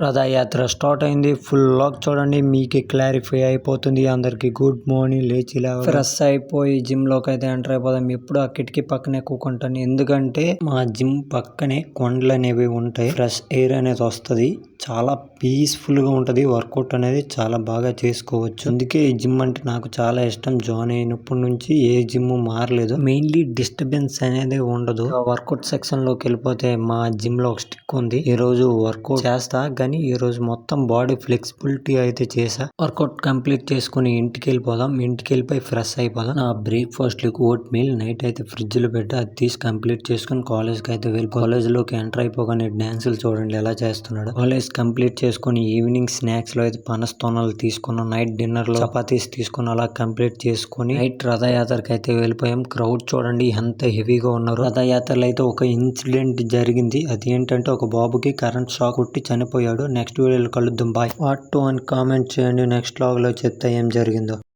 రథయాత్ర start అయింది. Full log చూడండి, మీకే క్లారిఫై అయిపోతుంది. అందరికి గుడ్ మార్నింగ్. లేచి ఫ్రెష్ అయిపోయి జిమ్ లోకి అయితే ఎంటర్ అయిపోదాం. ఎప్పుడు ఆ కిటికీ పక్కనే కూకుంటాను, ఎందుకంటే మా జిమ్ పక్కనే కొండలు అనేవి ఉంటాయి. ఫ్రెష్ ఎయిర్ అనేది వస్తుంది. చాలా పీస్ఫుల్ గా ఉంటది. వర్కౌట్ అనేది చాలా బాగా చేసుకోవచ్చు. అందుకే ఈ జిమ్ అంటే నాకు చాలా ఇష్టం. జాయిన్ అయినప్పటి నుంచి ఏ జిమ్ మారలేదు. మెయిన్లీ డిస్టర్బెన్స్ అనేది ఉండదు. వర్కౌట్ సెక్షన్ లోకి వెళ్ళిపోతే మా జిమ్ లో ఒక స్టిక్ ఉంది. ఈ రోజు వర్కౌట్ చేస్తా, కానీ ఈ రోజు మొత్తం బాడీ ఫ్లెక్సిబిలిటీ అయితే చేసా. వర్కౌట్ కంప్లీట్ చేసుకుని ఇంటికి వెళ్ళిపోదాం. ఇంటికి వెళ్ళిపోయి ఫ్రెష్ అయిపోదాం. నా బ్రేక్ఫాస్ట్ లకు ఓట్ మీల్ నైట్ అయితే ఫ్రిడ్జ్ లో పెట్టి అది తీసి కంప్లీట్ చేసుకుని కాలేజ్ కి అయితే వెళ్ళి కాలేజ్ లోకి ఎంటర్ అయిపోగానే డాన్సులు చూడండి ఎలా చేస్తున్నాడు. కాలేజ్ కంప్లీట్ చేసుకుని ఈవినింగ్ స్నాక్స్ లో అయితే పనస్తోనాలు తీసుకున్నాం. నైట్ డిన్నర్ లో చపాతీస్ తీసుకుని అలా కంప్లీట్ చేసుకుని నైట్ రథయాత్రకి అయితే వెళ్ళిపోయాం. క్రౌడ్ చూడండి ఎంత హెవీగా ఉన్నారు. రథయాత్రలో అయితే ఒక ఇన్సిడెంట్ జరిగింది. అది ఏంటంటే ఒక బాబుకి కరెంట్ షాక్ కొట్టి చనిపోయాడు. నెక్స్ట్ వీడియోలో కలుద్దాం. బాయ్. పార్ట్ 2 అని కామెంట్ చేయండి. నెక్స్ట్ లాగ్ లో చెప్తే ఏం జరిగిందో.